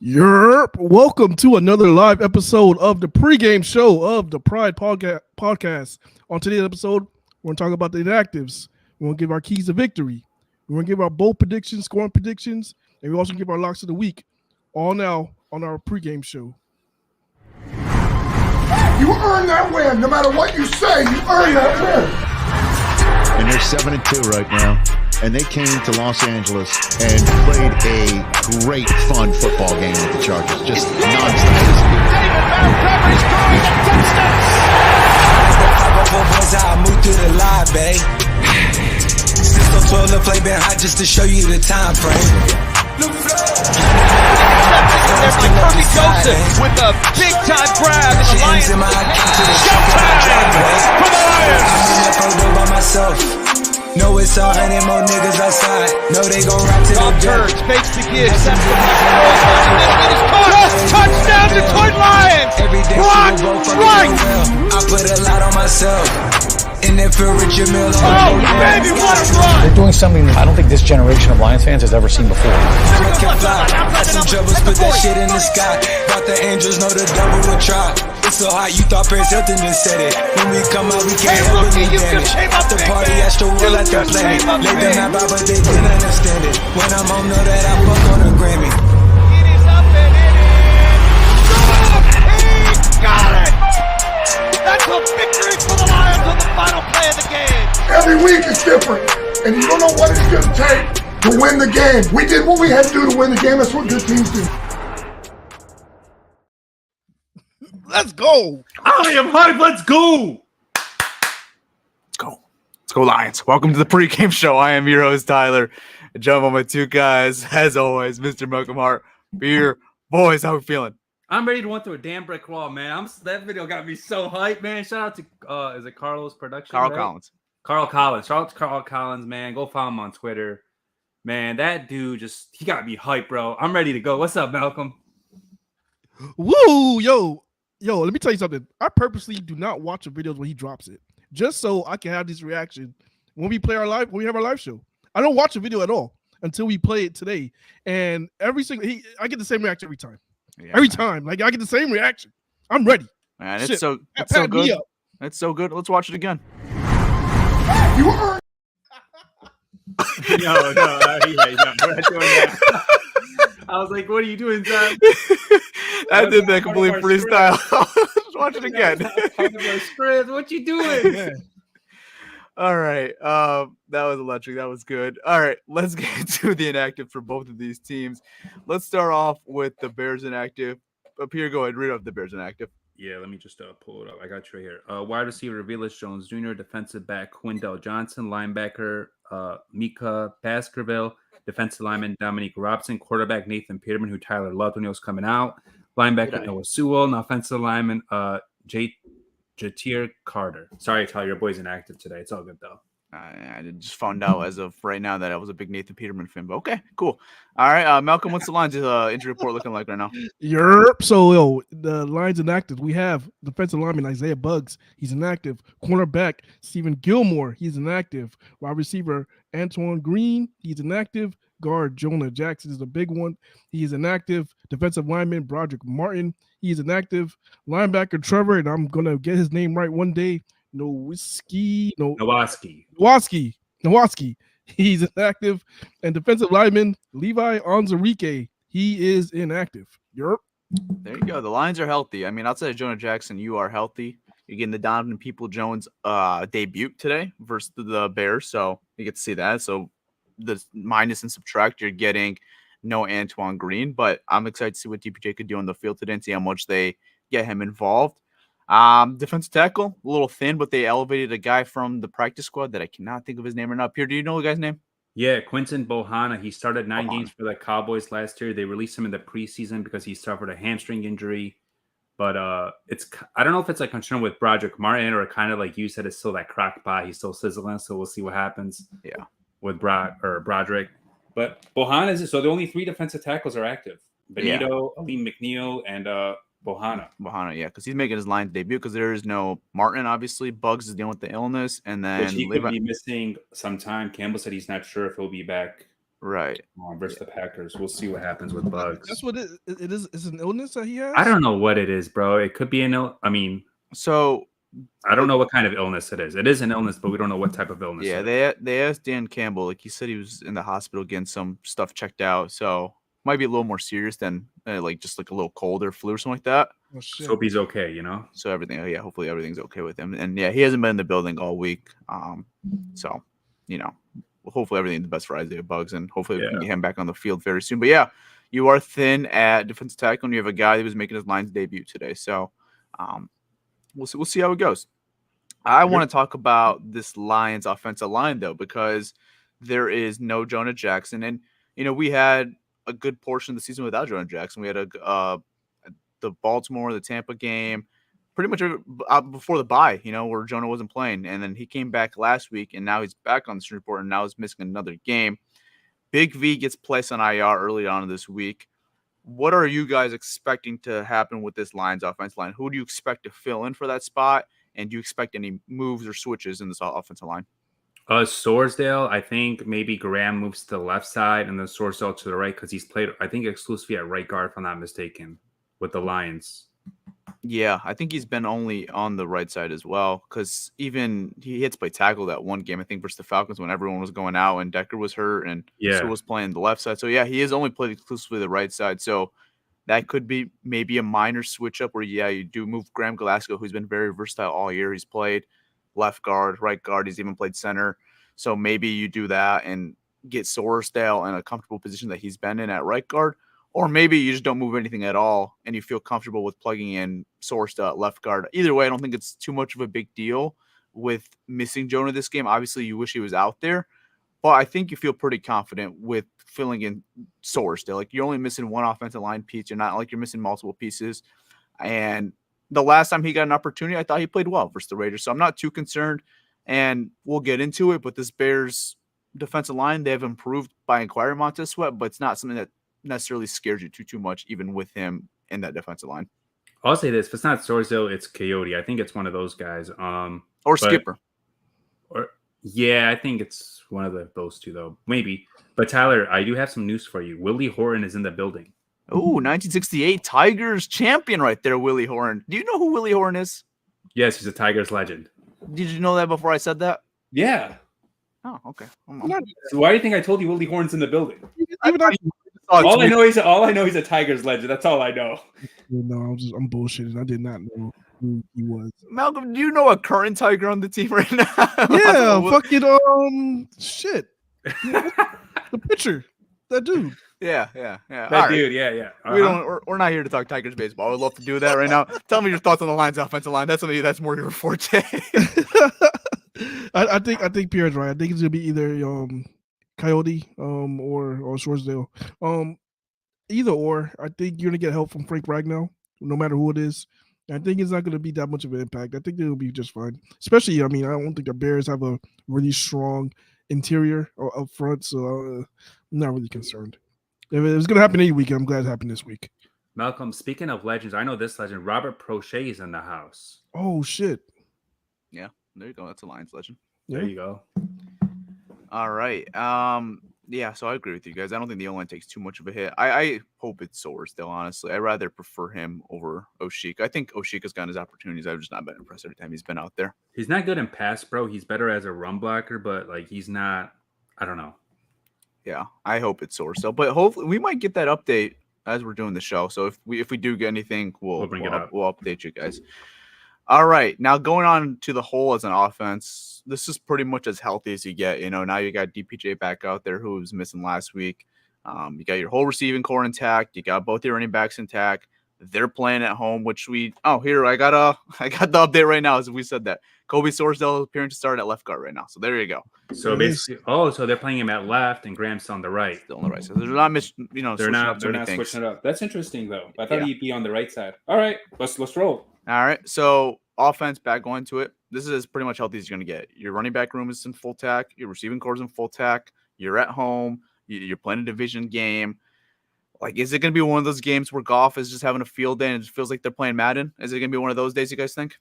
Yerp! Welcome to another live episode of the pregame show of the Pride podcast. On today's episode, we're going to talk about the inactives. We're going to give our keys to victory. We're going to give our bold predictions, scoring predictions, and we also give our locks of the week. All now on our pregame show. You earn that win. No matter what you say, you earn that win. And they're 7-2 right now. And they came to Los Angeles and played a great, fun football game with the Chargers. Just nonstop. I moved through the live, babe. Since 12 to play been hot just to show you the time frame. There's like Kirby Joseph with a big-time grab, and the Lions showtime for the Lions. I'm in the by myself. Know it's 100 more niggas outside. Know they gon' rap to the turns, fakes the give, sends the just touchdown Detroit Lions. Blocked right. I put a lot on myself. And then for Richard Miller. Oh, baby, what a run! They're doing something I don't think this generation of Lions fans has ever seen before. Had some troubles, put that shit in the sky. Thought the angels know the devil would try. It's so hot, you thought Paris Hilton just said it. When we come out, we can't help it, we damage. After party, astro world at the planet. Laid them out, but they didn't understand it. When I'm home, know that I fuck on a Grammy. It is up and it is. He got it! That's a victory for the Lions on the final play of the game. Every week is different, and you don't know what it's going to take to win the game. We did what we had to do to win the game. That's what good teams do. Let's go! I am hype. Let's go. Let's go. Let's go, Lions. Welcome to the pregame show. I am your host, Tyler. And joined by my two guys, as always, Mr. Malcolm Hart. Beer. Boys, how we feeling? I'm ready to run through a damn brick wall, man. That video got me so hyped, man. Shout out to is it Carlos Production? Carl right? Collins. Carl Collins. Shout out to Carl Collins, man. Go follow him on Twitter. Man, that dude he got me hyped, bro. I'm ready to go. What's up, Malcolm? Woo! Yo, let me tell you something. I purposely do not watch the videos when he drops it, just so I can have this reaction when we have our live show. I don't watch the video at all until we play it today. And I get the same reaction every time. Yeah, every time. Like, I get the same reaction. I'm ready. Man, Shit. it's so Pat me good. up. It's so good. Let's watch it again. You earn. No, we're not doing that. I was like, what are you doing, Zach? I did that complete freestyle. Let's watch it again. What you doing? Man. All right. That was electric. That was good. All right. Let's get to the inactive for both of these teams. Let's start off with the Bears inactive. Up here, go ahead. Read off the Bears inactive. Yeah, let me just pull it up. I got you right here. Wide receiver Velus Jones Jr., defensive back Quindell Johnson, linebacker Mika Baskerville, defensive lineman Dominique Robson, quarterback Nathan Peterman, who Tyler loved when he was coming out, linebacker Noah Sewell, and offensive lineman Jatir Carter. Sorry, Tyler, your boy's inactive today. It's all good though. I just found out as of right now that I was a big Nathan Peterman fan, but okay, cool. All right, Malcolm, what's the Lions' injury report looking like right now? Yerp. So, the Lions inactive. We have defensive lineman Isaiah Buggs. He's inactive. Cornerback Stephen Gilmore. He's inactive. Wide receiver Antoine Green. He's inactive. Guard Jonah Jackson is a big one. He is inactive. Defensive lineman Broderick Martin. He is inactive. Linebacker Trevor, and I'm going to get his name right one day. Nowaski. He's inactive. And defensive lineman Levi Onzarike. He is inactive. Europe. There you go. The Lions are healthy. I mean, outside of Jonah Jackson, you are healthy. You're getting the Donovan People-Jones debut today versus the Bears, so you get to see that. So the minus and subtract, you're getting no Antoine Green, but I'm excited to see what DPJ could do on the field today and see how much they get him involved. Defensive tackle, a little thin, but they elevated a guy from the practice squad that I cannot think of his name right now. Pierre, do you know the guy's name? Yeah, Quinton Bohanna. He started 9 games for the Cowboys last year. They released him in the preseason because he suffered a hamstring injury. But I don't know if it's a concern with Broderick Martin or kind of like you said, it's still that crack pot. He's still sizzling, so we'll see what happens. Yeah, with Broderick. But Bohanna so the only 3 defensive tackles are active. Benito, Aleem McNeil, and Bohanna, yeah, because he's making his Lions debut because there is no Martin, obviously. Bugs is dealing with the illness, and then which he could be missing some time. Campbell said he's not sure if he'll be back Right. versus the Packers. We'll see what happens with Bugs. That's what it is. It's an illness that he has. I don't know what it is, bro. It could be I mean, So I don't know what kind of illness it is. It is an illness, but we don't know what type of illness. Yeah, they asked Dan Campbell. Like, he said he was in the hospital getting some stuff checked out. So might be a little more serious than like just like a little cold or flu or something like that. Oh, shit. So hope he's okay, you know. So hopefully everything's okay with him. And yeah, he hasn't been in the building all week. So hopefully everything's the best for Isaiah Bugs, and hopefully we can get him back on the field very soon. But yeah, you are thin at defensive tackle, and you have a guy that was making his Lions debut today. So we'll see how it goes. I want to talk about this Lions offensive line, though, because there is no Jonah Jackson. And, we had a good portion of the season without Jonah Jackson. We had the Baltimore, the Tampa game, pretty much before the bye, where Jonah wasn't playing. And then he came back last week, and now he's back on the injury report, and now he's missing another game. Big V gets placed on IR early on this week. What are you guys expecting to happen with this Lions offensive line? Who do you expect to fill in for that spot? And do you expect any moves or switches in this offensive line? Sorsdale, I think maybe Graham moves to the left side and then Sorsdale to the right, because he's played, I think, exclusively at right guard, if I'm not mistaken, with the Lions. Yeah, I think he's been only on the right side as well, because even he hits play tackle that one game, I think, versus the Falcons when everyone was going out and Decker was hurt and so was playing the left side. So, yeah, he has only played exclusively the right side. So that could be maybe a minor switch up where, you do move Graham Glasgow, who's been very versatile all year. He's played left guard, right guard. He's even played center. So maybe you do that and get Sorsdale in a comfortable position that he's been in at right guard. Or maybe you just don't move anything at all and you feel comfortable with plugging in Sorsdale at left guard. Either way, I don't think it's too much of a big deal with missing Jonah this game. Obviously, you wish he was out there. But I think you feel pretty confident with filling in Sorsdale. Like, you're only missing one offensive line piece. You're not like you're missing multiple pieces. And the last time he got an opportunity, I thought he played well versus the Raiders. So I'm not too concerned. And we'll get into it. But this Bears defensive line, they have improved by acquiring Montez Sweat, but it's not something that necessarily scares you too much, even with him in that defensive line. I'll say this: if it's not Sorsdale, it's Coyote. I think it's one of those guys. Or Skipper. Yeah, I think it's one of those two, though. Maybe. But, Tyler, I do have some news for you. Willie Horton is in the building. Oh, 1968 Tigers champion right there, Willie Horton. Do you know who Willie Horton is? Yes, he's a Tigers legend. Did you know that before I said that? Yeah. Oh, okay. So why do you think I told you Willie Horton's in the building? All I know he's a Tigers legend. That's all I know. No, I'm bullshitting. I did not know who he was. Malcolm, do you know a current Tiger on the team right now? Yeah, fucking shit. The pitcher, that dude. Yeah. That dude, yeah. We're not here to talk Tigers baseball. I would love to do that right now. Tell me your thoughts on the Lions offensive line. That's more your forte. I think Pierre's right. I think it's gonna be either Coyote or Sorsdale. Either or. I think you're gonna get help from Frank Ragnow, no matter who it is. I think it's not going to be that much of an impact. I think they'll be just fine. Especially, I don't think the Bears have a really strong interior up front, so I'm not really concerned. If it was going to happen any week, I'm glad it happened this week. Malcolm, speaking of legends, I know this legend, Robert Prochet, is in the house. Oh, shit. Yeah, there you go. That's a Lions legend. There you go. All right. Yeah, so I agree with you guys. I don't think the O-line takes too much of a hit. I hope it's Sorsdale, honestly. I'd rather prefer him over Oshika. I think Oshika's gotten his opportunities. I've just not been impressed every time he's been out there. He's not good in pass, bro. He's better as a run blocker, but he's not. I don't know. Yeah, I hope it's Sorsdale. But hopefully we might get that update as we're doing the show. So if we do get anything, we'll bring it up. We'll update you guys. All right, now going on to the whole as an offense, this is pretty much as healthy as you get. Now you got DPJ back out there who was missing last week. You got your whole receiving core intact. You got both your running backs intact. They're playing at home, which I got the update right now as we said that. Kobe Sorsdale appearing to start at left guard right now. So there you go. So basically, so they're playing him at left and Graham's on the right. Still on the right. So they're not they're not switching it up. That's interesting though. I thought he'd be on the right side. All right, let's roll. All right, so offense back going to it. This is as pretty much healthy as you're going to get. Your running back room is in full tack. Your receiving core is in full tack. You're at home. You're playing a division game. Is it going to be one of those games where Goff is just having a field day and it feels like they're playing Madden? Is it going to be one of those days, you guys think?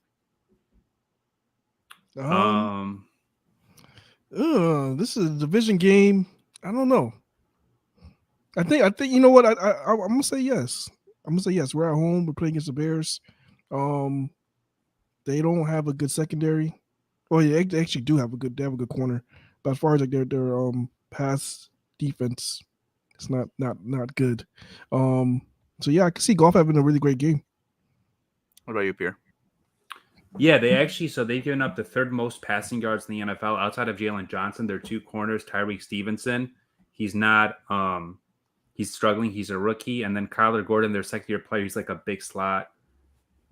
This is a division game. I don't know. I think you know what I'm gonna say yes. I'm gonna say yes. We're at home. We're playing against the Bears. Um, they don't have a good secondary. Well, yeah, they actually do have a good. They have a good corner, but as far as like their pass defense, it's not good. Um, so yeah, I can see Golf having a really great game. What about you, Pierre? Yeah, they've given up the third most passing yards in the NFL outside of Jalen Johnson. Their two corners, Tyreek Stevenson, he's not he's struggling. He's a rookie, and then Kyler Gordon, their second year player, he's like a big slot.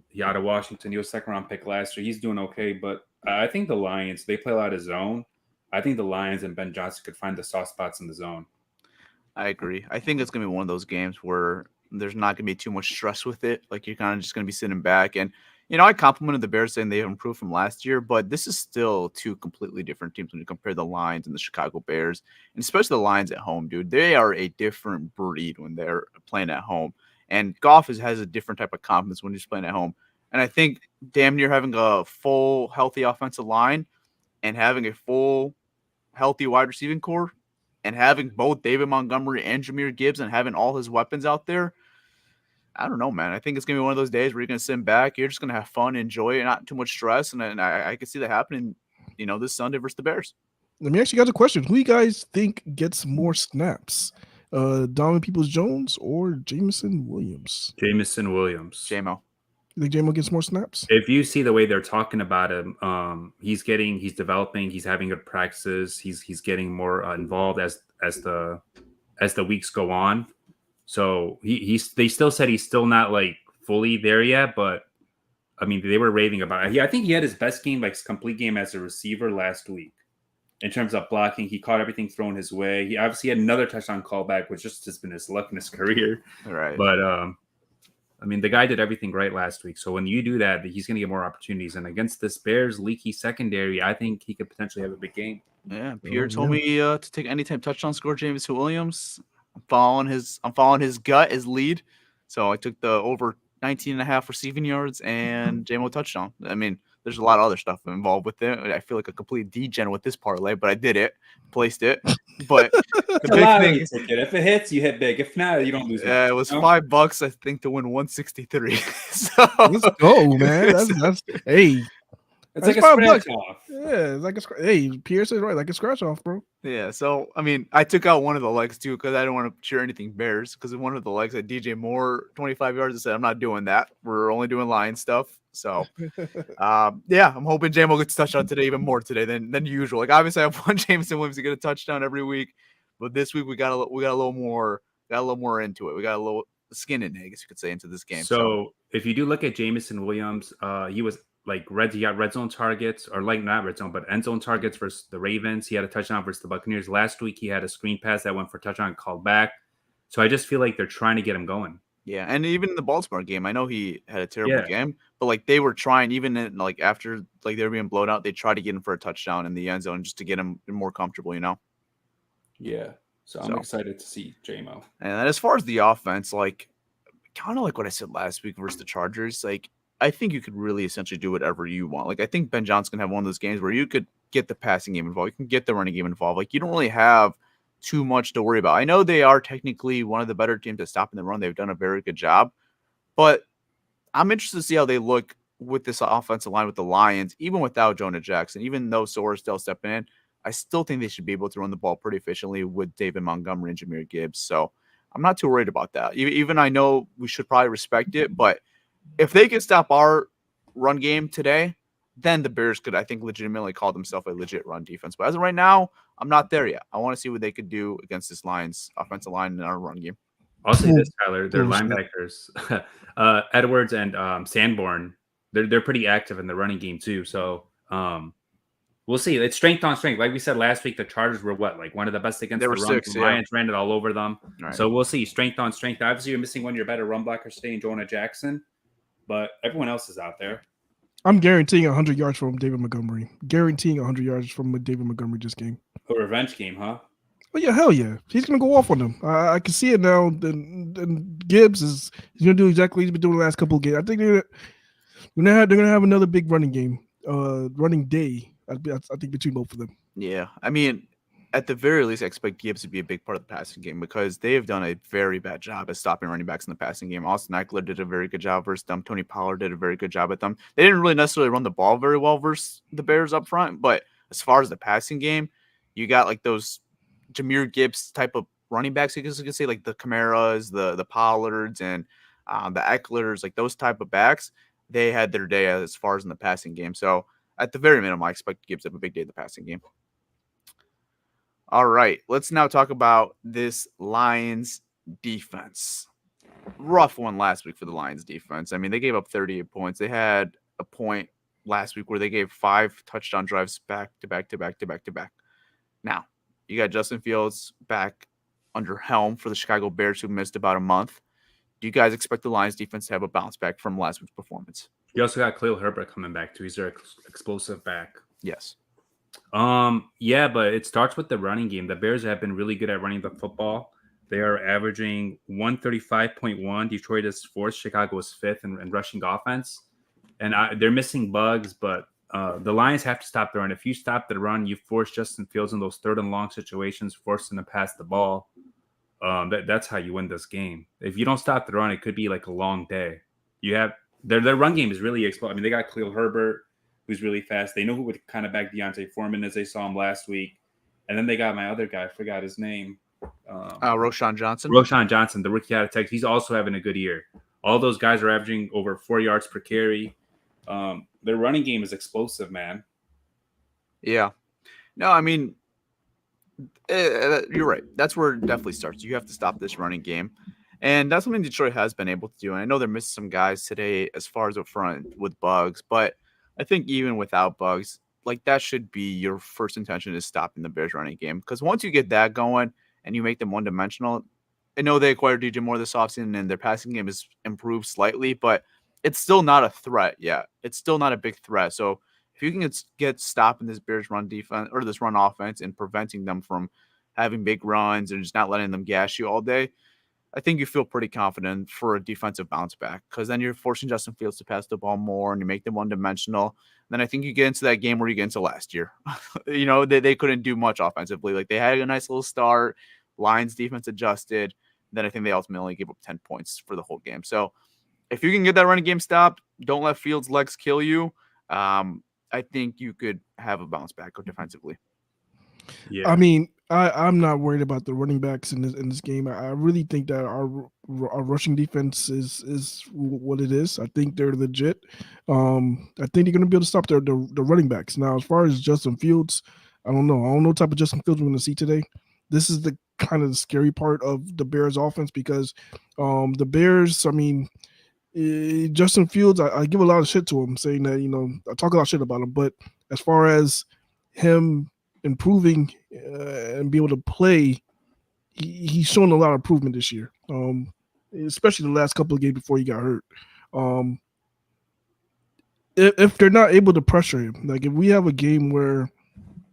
He out of Washington. He was second round pick last year. He's doing okay, but I think the Lions, they play a lot of zone. I think the Lions and Ben Johnson could find the soft spots in the zone. I agree. I think it's gonna be one of those games where there's not gonna be too much stress with it. Like you're kind of just gonna be sitting back, and I complimented the Bears saying they have improved from last year, but this is still two completely different teams when you compare the Lions and the Chicago Bears, and especially the Lions at home, dude. They are a different breed when they're playing at home, and Goff has a different type of confidence when he's playing at home. And I think damn near having a full healthy offensive line and having a full healthy wide receiving core and having both David Montgomery and Jahmyr Gibbs and having all his weapons out there, I don't know, man. I think it's gonna be one of those days where you're gonna sit back, you're just gonna have fun, enjoy it, not too much stress, and I can see that happening, this Sunday versus the Bears. Let me ask you guys a question: who you guys think gets more snaps, Donovan Peoples-Jones or Jameson Williams? Jameson Williams. JMO. You think JMO gets more snaps? If you see the way they're talking about him, he's developing, he's having good practices, he's getting more involved as the weeks go on. So they still said he's still not like fully there yet, but I mean they were raving about it. I think he had his best game, like complete game as a receiver last week in terms of blocking. He caught everything thrown his way. He obviously had another touchdown callback, which just has been his luck in his career. Right. But I mean, the guy did everything right last week. So when you do that, he's going to get more opportunities. And against this Bears leaky secondary, I think he could potentially have a big game. Yeah, Pierre told me to take anytime touchdown score Jameson Williams. I'm following his gut, his lead. So I took the over 19.5 receiving yards and JMO touchdown. I mean, there's a lot of other stuff involved with it. I feel like a complete degen with this parlay, but I did it, placed it. But the big thing, if it hits, you hit big. If not, you don't lose. Yeah, it was $5, I think, to win 163. So let's go, man. That's hey. It's like a scratch off. Yeah, it's like hey, Pierce is right, like a scratch off, bro. Yeah, so I mean, I took out one of the legs too because I didn't want to cheer anything Bears because one of the legs had DJ Moore 25 yards. I said I'm not doing that. We're only doing Lion stuff. So, yeah, I'm hoping JMO gets a touchdown today, even more today than usual. Like obviously, I want Jameson Williams to get a touchdown every week, but this week we got a little more into it. We got a little skin in it, I guess you could say, into this game. So if you do look at Jameson Williams, he was he got red zone targets, or like not red zone, but end zone targets versus the Ravens. He had a touchdown versus the Buccaneers. Last week, he had a screen pass that went for a touchdown called back. So I just feel like they're trying to get him going. Yeah, and even in the Baltimore game, I know he had a terrible game, but like they were trying, even in, like after like they were being blown out, they tried to get him for a touchdown in the end zone just to get him more comfortable, Yeah. So I'm excited to see JMO. And as far as the offense, like kind of like what I said last week versus the Chargers, like I think you could really essentially do whatever you want. Like I think Ben Johnson can have one of those games where you could get the passing game involved, you can get the running game involved. Like you don't really have too much to worry about. I know they are technically one of the better teams at stopping the run. They've done a very good job, but I'm interested to see how they look with this offensive line with the Lions, even without Jonah Jackson, even though Soares still stepping in. I still think they should be able to run the ball pretty efficiently with David Montgomery and Jahmyr Gibbs. So I'm not too worried about that. Even I know we should probably respect it, but if they can stop our run game today, then the Bears could, I think, legitimately call themselves a legit run defense. But as of right now, I'm not there yet. I want to see what they could do against this Lions offensive line in our run game. I'll say this, Tyler. Their linebackers, Edwards and Sanborn, they're pretty active in the running game too. So we'll see. It's strength on strength. Like we said last week, the Chargers were one of the best against the run. The Lions ran it all over them. Right. So we'll see. Strength on strength. Obviously, you're missing one of your better run blockers today in Jonah Jackson, but everyone else is out there. I'm guaranteeing 100 yards from David Montgomery. Guaranteeing 100 yards from David Montgomery this game. A revenge game, huh? Oh yeah, hell yeah. He's gonna go off on them. I can see it now. And Gibbs he's gonna do exactly what he's been doing the last couple of games. I think they're gonna have another big running game, running day. I think between both of them. Yeah, I mean, at the very least, I expect Gibbs to be a big part of the passing game because they have done a very bad job at stopping running backs in the passing game. Austin Eckler did a very good job versus them. Tony Pollard did a very good job at them. They didn't really necessarily run the ball very well versus the Bears up front, but as far as the passing game, you got like those Jahmyr Gibbs type of running backs. You could say like the Camaras, the Pollards, and the Ecklers, like those type of backs. They had their day as far as in the passing game. So at the very minimum, I expect Gibbs to have a big day in the passing game. All right, let's now talk about this Lions defense. Rough one last week for the Lions defense. I mean, they gave up 38 points. They had a point last week where they gave 5 touchdown drives back to back to back to back to back. Now, you got Justin Fields back under helm for the Chicago Bears, who missed about a month. Do you guys expect the Lions defense to have a bounce back from last week's performance? You also got Khalil Herbert coming back too. He's their explosive back. Yes. Yeah, but it starts with the running game. The Bears have been really good at running the football. They are averaging 135.1. Detroit is 4th. Chicago is 5th in rushing offense. And they're missing bugs, but the Lions have to stop the run. If you stop the run, you force Justin Fields in those 3rd and long situations, force him to pass the ball. That's how you win this game. If you don't stop the run, it could be like a long day. You have their run game is really explosive. I mean, they got Khalil Herbert, who's really fast. They know who would kind of back Deontay Foreman as they saw him last week. And then they got my other guy. I forgot his name. Roschon Johnson. Roschon Johnson, the rookie out of Texas. He's also having a good year. All those guys are averaging over 4 yards per carry. Their running game is explosive, man. Yeah. No, I mean, you're right. That's where it definitely starts. You have to stop this running game. And that's something Detroit has been able to do. And I know they're missing some guys today as far as up front with bugs, but I think even without bugs, like that should be your first intention is stopping the Bears running game. Because once you get that going and you make them one-dimensional, I know they acquired DJ Moore this offseason and their passing game has improved slightly, but it's still not a threat yet. It's still not a big threat. So if you can get stopping this Bears run defense or this run offense and preventing them from having big runs and just not letting them gash you all day, I think you feel pretty confident for a defensive bounce back because then you're forcing Justin Fields to pass the ball more and you make them one-dimensional. Then I think you get into that game where you get into last year. They couldn't do much offensively. Like they had a nice little start. Lions defense adjusted. Then I think they ultimately gave up 10 points for the whole game. So if you can get that running game stopped, don't let Fields' legs kill you. I think you could have a bounce back defensively. Yeah. I mean, I'm not worried about the running backs in this game. I really think that our rushing defense is what it is. I think they're legit. I think they're going to be able to stop the running backs. Now, as far as Justin Fields, I don't know. I don't know what type of Justin Fields we're going to see today. This is the kind of the scary part of the Bears offense because the Bears, I mean, Justin Fields, I give a lot of shit to him, saying that, I talk a lot of shit about him. But as far as him improving and be able to play, he's shown a lot of improvement this year, especially the last couple of games before he got hurt. If they're not able to pressure him, like if we have a game where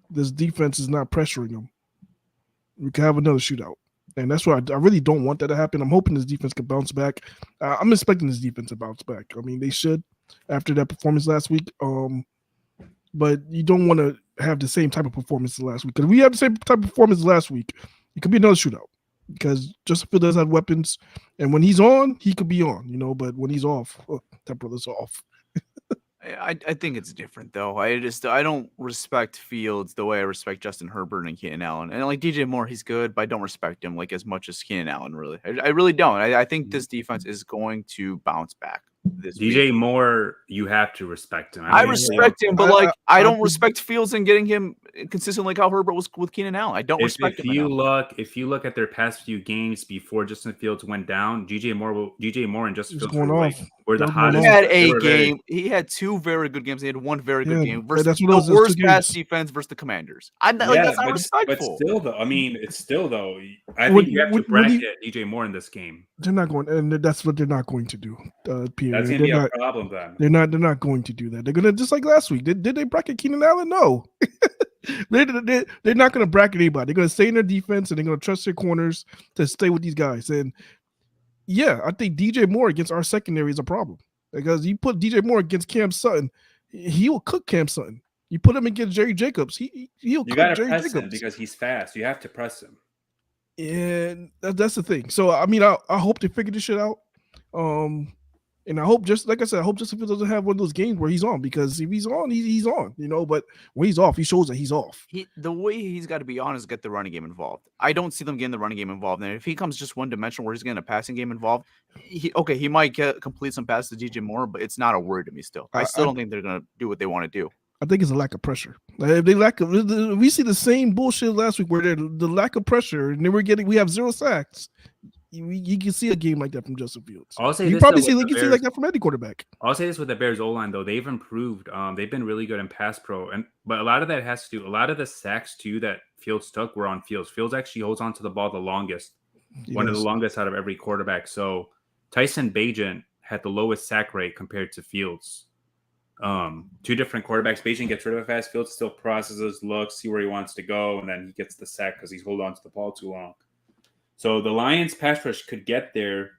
this defense is not pressuring him, we could have another shootout. And that's why I really don't want that to happen. I'm hoping this defense can bounce back. I'm expecting this defense to bounce back. I mean, they should after that performance last week. But you don't want to have the same type of performance as last week. Because if we have the same type of performance last week, it could be another shootout. Because Justin Fields does have weapons. And when he's on, he could be on, But when he's off, that brother's off. I think it's different though. I don't respect Fields the way I respect Justin Herbert and Keenan Allen. And like DJ Moore, he's good, but I don't respect him like as much as Keenan Allen. Really, I really don't. I think this defense is going to bounce back this DJ week. Moore, you have to respect him. I respect him, but I don't respect Fields and getting him consistent like how Herbert was with Keenan Allen. I don't respect him. If you look at their past few games before Justin Fields went down, DJ Moore and Justin Fields were the hottest. He had a game. He had 2 very good games. He had 1 very good game versus the worst pass defense versus the Commanders. That's not respectful. But still, though, I mean, I think you have to bracket DJ Moore in this game. They're not going, and that's what they're not going to do. Pierre. That's going to be a problem then. They're not going to do that. They're going to, just like last week. Did they bracket Keenan Allen? No. They're not going to bracket anybody. They're going to stay in their defense and they're going to trust their corners to stay with these guys. And yeah, I think DJ Moore against our secondary is a problem because you put DJ Moore against Cam Sutton, he will cook Cam Sutton. You put him against Jerry Jacobs, he'll You cook got to Jerry press him Jacobs. because he's fast. You have to press him. And that's the thing. So I mean, I hope they figure this shit out. And I hope, just like I said, I hope Justin Fields doesn't have one of those games where he's on, because if he's on, he's on, But when he's off, he shows that he's off. The way he's got to be on is get the running game involved. I don't see them getting the running game involved. And if he comes just one dimensional where he's getting a passing game involved, he might complete some passes to DJ Moore, but it's not a worry to me still. I still don't think they're going to do what they want to do. I think it's a lack of pressure. If we see the same bullshit last week where the lack of pressure, and then we have 0 sacks. You can see a game like that from Justin Fields. I'll say you this, probably though, see like that from any quarterback. I'll say this with the Bears O-line though, they've improved. They've been really good in pass pro, but a lot of that has to do. A lot of the sacks too that Fields took were on Fields. Fields actually holds on to the ball the longest, one of the longest out of every quarterback. So Tyson Bagent had the lowest sack rate compared to Fields. 2 different quarterbacks. Bagent gets rid of it fast. Fields still processes, looks, see where he wants to go, and then he gets the sack because he's holding on to the ball too long. So the Lions pass rush could get there,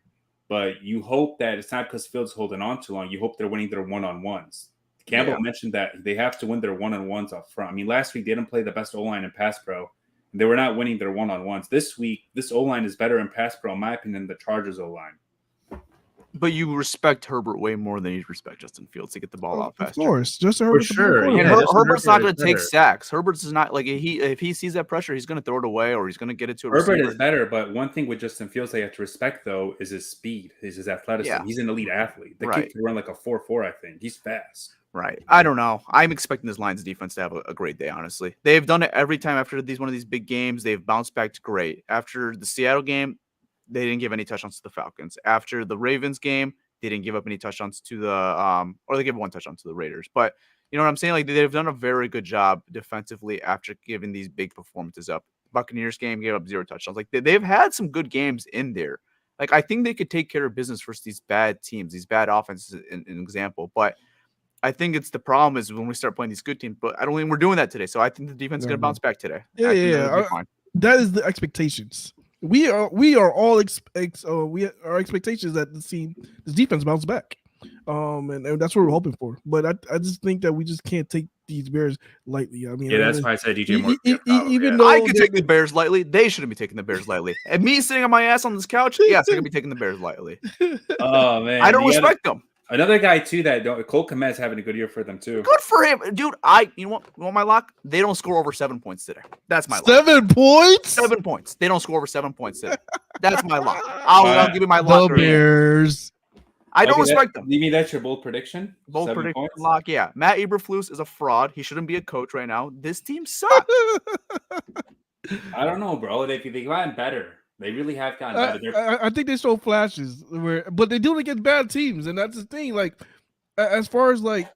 but you hope that it's not because Fields holding on too long. You hope they're winning their one-on-ones. Campbell mentioned that they have to win their one-on-ones up front. I mean, last week they didn't play the best O-line in pass pro, and they were not winning their one-on-ones. This week, this O-line is better in pass pro, in my opinion, than the Chargers O-line. But you respect Herbert way more than you respect Justin Fields to get the ball out faster. Of course, Justin Herbert's sure. Herbert's not going to take sacks. Herbert's is not like if he sees that pressure, he's going to throw it away or he's going to get it to a Herbert receiver. is better, but one thing with Justin Fields that you have to respect though is his speed, his athleticism. Yeah. He's an elite athlete. The kid can run like a 4.4, I think. He's fast. Right. I don't know. I'm expecting this Lions defense to have a great day, honestly. They've done it every time after one of these big games. They've bounced back to great. After the Seattle game, they didn't give any touchdowns to the Falcons. After the Ravens game, they didn't give up any touchdowns to the or they gave 1 touchdown to the Raiders. But you know what I'm saying? Like, they've done a very good job defensively after giving these big performances up. Buccaneers game gave up 0 touchdowns. Like, they've had some good games in there. Like, I think they could take care of business versus these bad teams, these bad offenses, an example. But I think it's the problem is when we start playing these good teams. But I don't think we're doing that today. So I think the defense is going to bounce back today. Yeah. That is the expectations. We are all our expectations that this defense bounce back, and that's what we're hoping for. But I just think that we just can't take these Bears lightly. I mean, that's why I said DJ Moore. Even though I could take the Bears lightly, they shouldn't be taking the Bears lightly. And me sitting on my ass on this couch, yes, I could be taking the Bears lightly. Oh man, I don't respect them. Another guy too Cole Kmet's having a good year for them too. Good for him, dude. You know what? You want my lock? They don't score over 7 points today. That's my lock. 7 points. 7 points. They don't score over 7 points today. That's my lock. I'll give you my lock. The Bears. I don't respect them. You mean that's your bold prediction? Bold prediction lock. Yeah, Matt Eberflus is a fraud. He shouldn't be a coach right now. This team sucks. I don't know, bro. They've gotten better. They really have gotten better. I think they show flashes, but they do it against bad teams, and that's the thing. Like, as far as like,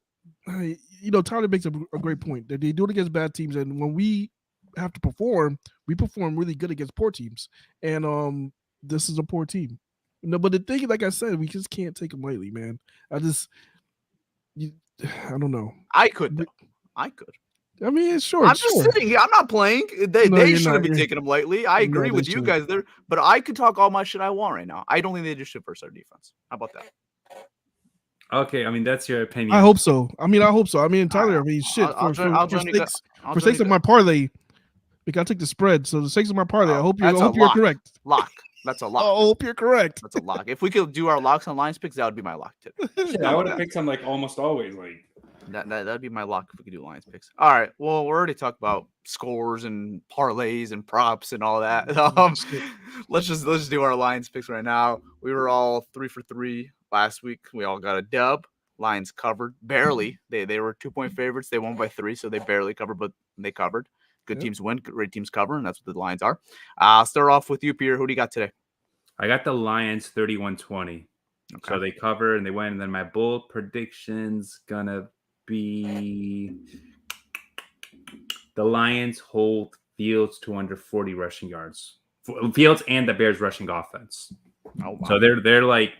Tyler makes a great point that they do it against bad teams, and when we have to perform, we perform really good against poor teams, and this is a poor team. But the thing, like I said, we just can't take them lightly, man. I don't know. I could. I mean, sure. I'm just sitting here. I'm not playing. They shouldn't be taking them lightly. I agree with you guys there, but I could talk all my shit I want right now. I don't think they do shit versus our defense. How about that? Okay, I mean that's your opinion. I hope so. I mean, Tyler. I mean, shit. For sakes of my parlay, because I took the spread. So the sakes of my parlay, I hope you're correct. Lock. That's a lock. I hope you're correct. That's a lock. If we could do our locks on Lions picks, that would be my lock today. I would have picked some like almost always like. That'd be my lock if we could do Lions picks. All right. Well, we're already talked about scores and parlays and props and all that. Let's just do our Lions picks right now. We were all 3 for 3 last week. We all got a dub. Lions covered barely. They were 2-point favorites. They won by 3, so they barely covered, but they covered. Good teams win. Great teams cover, and that's what the Lions are. I'll start off with you, Pierre. Who do you got today? I got the Lions 31-20. Okay. So they cover and they win. And then my bold prediction's gonna be the Lions hold Fields to under 40 rushing yards. Fields and the Bears rushing offense. Oh, wow. So they're like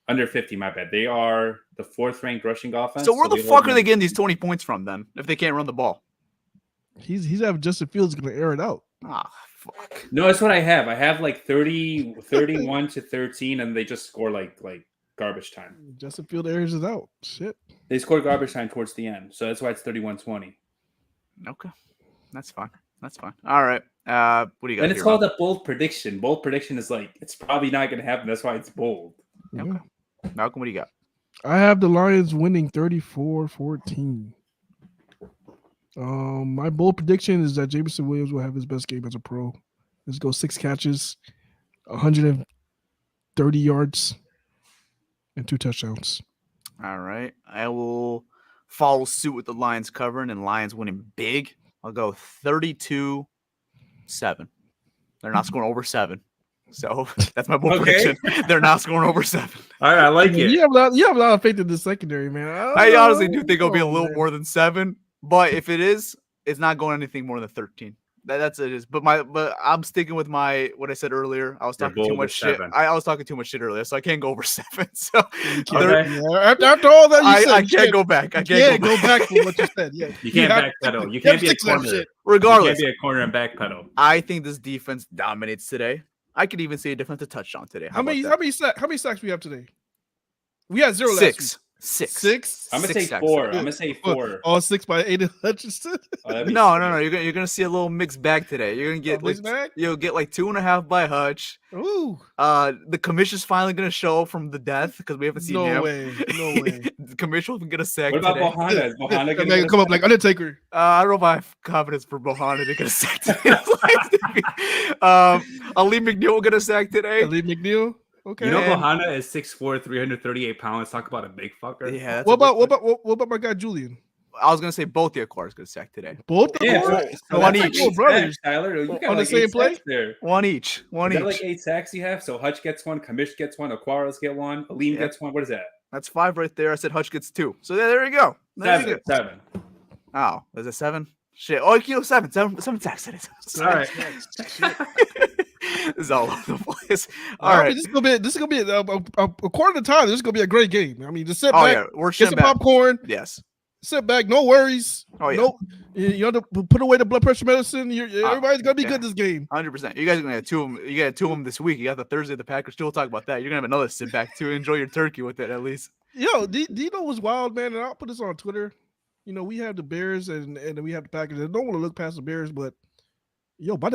under 50, my bad. They are the 4th ranked rushing offense. So where the fuck are they getting these 20 points from then if they can't run the ball? He's having Justin Fields going to air it out. Fuck. No, that's what I have. I have like 31 to 13, and they just score like garbage time. Justin Field airs it out. Shit. They scored garbage time towards the end, so that's why it's 31-20. Okay, that's fine. That's fine. All right. What do you got? And it's called a bold prediction. Bold prediction is like it's probably not going to happen. That's why it's bold. Okay. Malcolm, what do you got? I have the Lions winning 34-14. My bold prediction is that Jameson Williams will have his best game as a pro. Let's go 6 catches, 130 yards, and 2 touchdowns. All right. I will follow suit with the Lions covering and Lions winning big. I'll go 32-7. They're not scoring over 7. So that's my bold prediction. They're not scoring over 7. All right, I like it. You have a lot of faith in the secondary, man. I honestly do think it'll be a little more than 7. But if it is, it's not going anything more than 13. That's it is. But I'm sticking with what I said earlier. I was talking too much shit. I was talking too much shit earlier, so I can't go over 7. So after all that you said, I can't go back. I can't go back from what you said. Yeah, you can't backpedal. You can't be a corner. Regardless, you can't be a corner and backpedal. I think this defense dominates today. I could even see a defensive touchdown today. How many sacks we have today? We had 0 last week. 6. I'm gonna say 4. I'm gonna say 4. All 6 by Aiden Hutchinson. No. You're gonna see a little mixed bag today. You're gonna get you'll get like 2.5 by Hutch. Ooh. The commissioner's finally gonna show from the death because we haven't seen him. No way. The commissioner will get a sack. What about today. Bohanna? Is Bohanna gonna come up like Undertaker? I don't know if I have confidence for Bohanna to get a sack today. Ali McNeil will get a sack today. Ali McNeil. Okay. You know, Bohanna is 6'4", 338 pounds. Talk about a big fucker. Yeah. What about my guy Julian? I was gonna say both the Aquars get a sack today. Both the Aquars? So one each. Brothers, Tyler. You got on the same play there. One each. One each. Like 8 sacks you have. So Hutch gets 1, Kamish gets 1, Aquaros get 1, Aleem gets 1. What is that? That's 5 right there. I said Hutch gets 2. So there you go. 7. Oh, is it 7? Shit. Oh, you know 7 sacks. It is. All right. This is all over the place. All right. This is gonna be according to time. This is gonna be a great game. I mean, just sit back, we're get some popcorn. Yes. Sit back, no worries. Oh yeah. No, you have to put away the blood pressure medicine. Everybody's gonna be good this game. 100%. You guys are gonna have 2 of them. You got 2 of them this week. You got the Thursday the Packers. We'll talk about that. You're gonna have another sit back too. Enjoy your turkey with it at least. Yo, Dino was wild, man, and I'll put this on Twitter. You know, we have the Bears and we have the Packers. I don't want to look past the Bears, but yo, by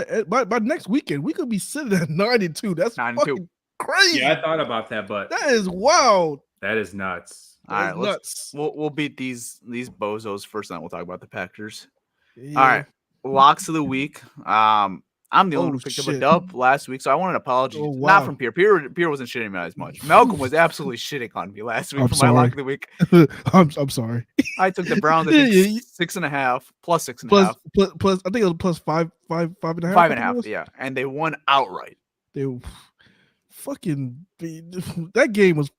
next weekend, we could be sitting at 9-2. That's 9-2. Fucking crazy. Yeah, I thought about that, but that is wild. That is nuts. All right, nuts. We'll beat these bozos first, and then we'll talk about the Packers. Yeah. All right, locks of the week. I'm the only one who picked up a dub last week, so I want an apology. Oh, wow. Not from Pierre. Pierre wasn't shitting me as much. Malcolm was absolutely shitting on me last week for my lock of the week. I'm sorry. I took the Browns. I think 6.5 plus 6.5 plus. I think it was plus 5.5. 5.5. Yeah, and they won outright. They fucking that game was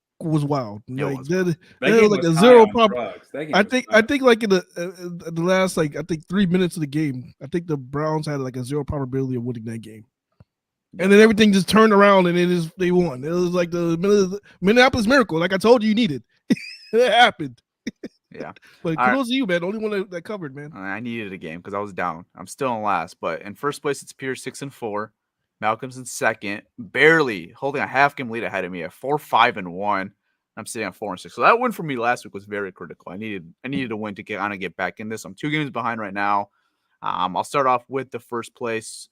wild. Like that was like a 0 problem. I think like in the last I think 3 minutes of the game, I think the Browns had like a 0 probability of winning that game. And then everything just turned around and they won. It was like the Minneapolis Miracle, like I told you needed. It happened. Yeah. But kudos to you, man. The only one that covered, man. I needed a game because I was down. I'm still in last, but in first place it's Pierce 6-4. Malcolm's in second, barely holding a half game lead ahead of me at 4-5-1. I'm sitting at 4-6. So that win for me last week was very critical. I needed a win to get back in this. I'm 2 games behind right now. I'll start off with the first place.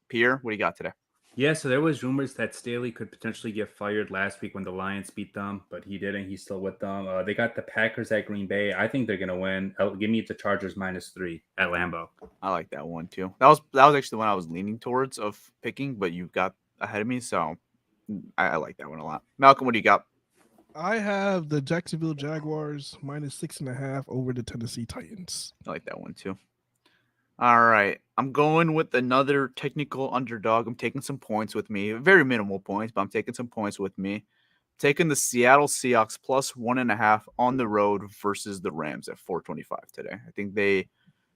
Pierre, what do you got today? Yeah, so there was rumors that Staley could potentially get fired last week when the Lions beat them, but he didn't. He's still with them. They got the Packers at Green Bay. I think they're gonna win. Give me the Chargers -3 at Lambeau. I like that one too. That was actually the one I was leaning towards of picking, but you got ahead of me, so I like that one a lot. Malcolm, what do you got? I have the Jacksonville Jaguars -6.5 over the Tennessee Titans. I like that one too. All right. I'm going with another technical underdog. I'm taking some points with me. Very minimal points, but I'm taking some points with me. Taking the Seattle Seahawks +1.5 on the road versus the Rams at 425 today. I think they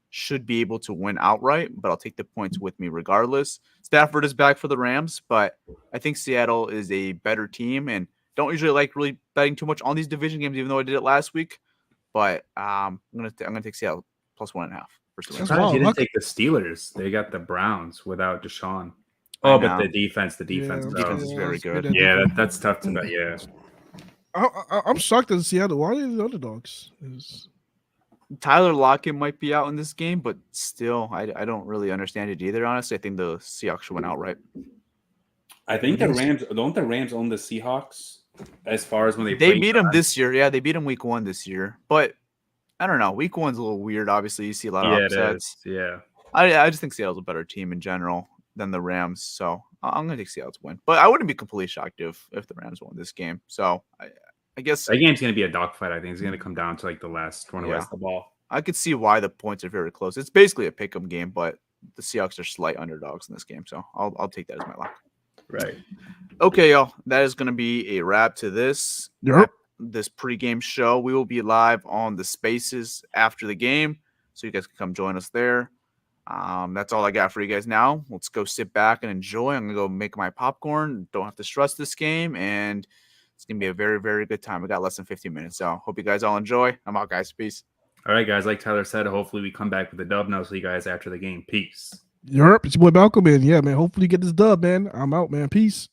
should be able to win outright, but I'll take the points with me regardless. Stafford is back for the Rams, but I think Seattle is a better team and don't usually like really betting too much on these division games, even though I did it last week. But I'm gonna take Seattle +1.5. You didn't take the Steelers. They got the Browns without Deshaun. Oh, but the defense is very good. Yeah, that's tough to bet. Yeah. I'm shocked that Seattle. Why are they the underdogs? Tyler Lockett might be out in this game, but still, I don't really understand it either. Honestly, I think the Seahawks should win outright. I think the Rams don't the Rams own the Seahawks as far as when they beat them this year. Yeah, they beat them week 1 this year, but I don't know. Week 1's a little weird. Obviously, you see a lot of upsets. Yeah. I just think Seattle's a better team in general than the Rams, so I'm gonna take Seattle to win. But I wouldn't be completely shocked if the Rams won this game. So I guess that game's gonna be a dogfight. I think it's gonna come down to like the last one who has the ball. I could see why the points are very close. It's basically a pick'em game, but the Seahawks are slight underdogs in this game, so I'll take that as my lock. Right. Okay, y'all. That is gonna be a wrap to this. This pregame show. We will be live on the Spaces after the game, so you guys can come join us there. That's all I got for you guys now. Let's go sit back and enjoy. I'm gonna go make my popcorn. Don't have to stress this game, and it's gonna be a very, very good time. We got less than 15 minutes, so hope you guys all enjoy. I'm out, guys. Peace. All right, guys. Like Tyler said, hopefully we come back with a dub. Now, see you guys after the game. Peace. It's your boy Malcolm, man. Yeah, man. Hopefully you get this dub, man. I'm out, man. Peace.